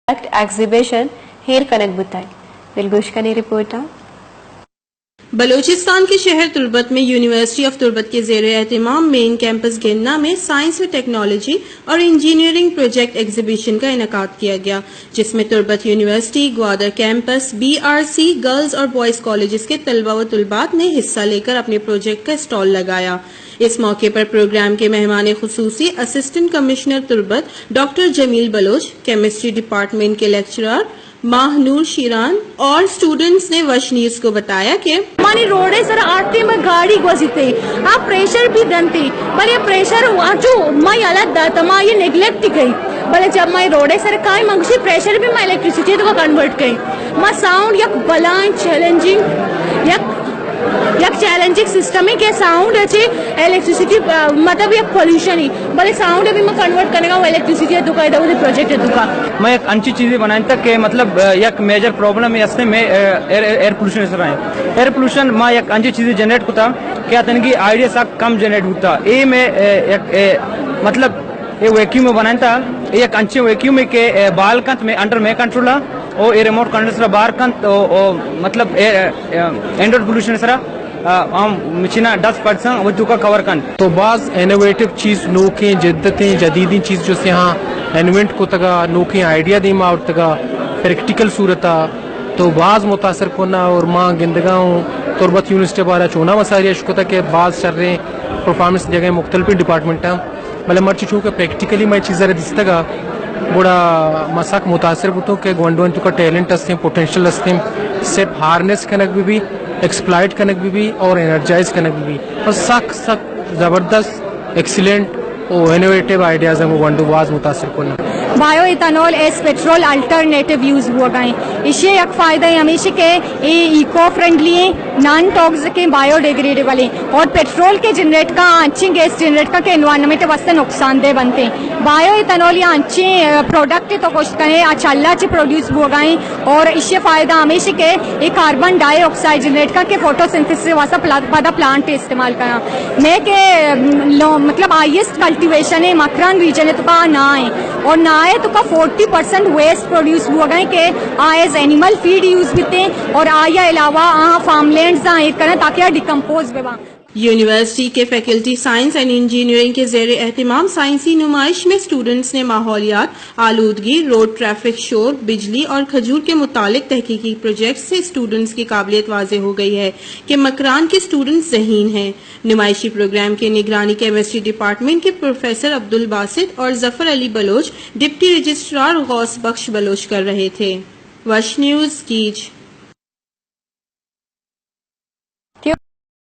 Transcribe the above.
Exhibition ہیر کنک بتائی دلگوش کا رپورٹ. بلوچستان کے شہر تربت میں یونیورسٹی آف تربت کے زیر اہتمام مین کیمپس گننا میں سائنس و ٹیکنالوجی اور انجینئرنگ پروجیکٹ ایگزیبیشن کا انعقاد کیا گیا، جس میں Turbat university, Gwadar campus, BRC girls اور بوائز کالجز کے طلبہ و طلبات نے حصہ لے کر اپنے پروجیکٹ کا اسٹال لگایا. اس موقع پر پروگرام کے مہمان خصوصی اسسٹنٹ کمشنر تربت ڈاکٹر جمیل بلوچ، کیمسٹری ڈپارٹمنٹ کے لیکچرر ماہ نور شیران اور اسٹوڈنٹس نے وش نیوز کو بتایا کہ ہماری روڈے سر آتے میں گاڑی گزرتے آپ پریشر بھی دنتے بھلے پریشر جو میں الگ دما یہ نیگلیکٹ گئی بھلے جب میں روڈے سر کائی منگشی پریشر بھی میں الیکٹریسٹی تو کنورٹ گئی میں ساؤنڈ یک بلائن چیلنجنگ یک چیلنجنگ سسٹم ہے کہ ساؤنڈ اچھے الیکٹریسٹی مطلب یک پولوشن ہی بھلے ساؤنڈ بھی میں کنورٹ کرنے کا وہ الیکٹریسٹی دکھا ہے وہ پروجیکٹ دکھا. میں ایک انچی چیزیں بنائیں تک کہ مطلب یک میجر پرابلم ہے اس میں ایئر پولوشن اس رہا ہے. ایئر پولوشن میں یک انچی چیزیں جنریٹ ہوتا کیا تنگی آئیڈیا سا کم جنریٹ ہوتا اے میں مطلب یہ ویکیوم میں بنائیں تھا ایک انچے ویکیوم میں کہ بال کنت میں انڈر میں کنٹرول اور یہ ریموٹ کنٹرول سرا بار کنت مطلب اینڈروڈ پولوشن سرا ہم مچینا 10% وہ کا کور کن. تو بعض انوویٹو چیز نوکیں جدتیں جدیدی چیز جو سے ہاں انوینٹ کو تگا نوکیں آئیڈیا دیما اور تگا پریکٹیکل صورتا تو بعض متاثر کونا اور ماں گندگاں تربت یونیورسٹی بارہ چونا مسائل شکتا کہ بعض چل رہے پرفارمنس جگہ مختلف ڈپارٹمنٹاں مطلب مرچی چونکہ پریکٹیکلی میں چیزیں دستا گا بڑا مساک متاثر ہوتا کہ گونڈوان تو کا ٹیلنٹ ہستے پوٹینشیل ہستے صرف ہارنس کنک بھی ایکسپلائٹ کنک بھی اور انرجائز کنک بھی اور سخت زبردست ایکسیلنٹ اور انوویٹیو آئیڈیاز ہیں وہ گونڈو باز متاثر کرنا. Bio ethanol as petrol alternative use ہوا گئے اس سے ایک فائدہ ہے ہمیشہ کہ یہ ایکو فرینڈلی ہیں نان ٹاکسک ہیں بایو ڈیگریڈیبل ہیں اور پیٹرول کے جنریٹ کا اچھی گیس جنریٹ کا کہ انوائرمنٹ واسطے نقصان دہ بنتے ہیں. بایو ایتھنول یا اچھے پروڈکٹ تو کوشش کریں اچھا اللہ سے پروڈیوس ہوا گئے اور اس سے فائدہ ہمیشہ کہ یہ کاربن ڈائی آکسائڈ جنریٹ کا کہ فوٹو سنتھسس واسطہ پدا پلانٹ استعمال کرنا میں کہ مطلب ہائیسٹ کلٹیویشن ہے مکران ریجن ہے تو کا نہ ہے اور نہ ہے تو کا 40% ویسٹ پروڈیوس ہوا گئے کہ ایز اینیمل فیڈ یوز بیتے اور آیا علاوہ فارم لینڈز کریں تاکہ ڈیکمپوز بھی. یونیورسٹی کے فیکلٹی سائنس اینڈ انجینئرنگ کے زیر اہتمام سائنسی نمائش میں اسٹوڈنٹس نے ماحولیات، آلودگی، روڈ ٹریفک، شور، بجلی اور کھجور کے متعلق تحقیقی پروجیکٹ سے اسٹوڈنٹس کی قابلیت واضح ہو گئی ہے کہ مکران کے اسٹوڈنٹس ذہین ہیں. نمائشی پروگرام کی نگرانی کیمسٹری ڈپارٹمنٹ کے پروفیسر عبدالباسط اور ظفر علی بلوچ ڈپٹی رجسٹرار غوث بخش بلوچ کر رہے تھے. وش نیوز کیج.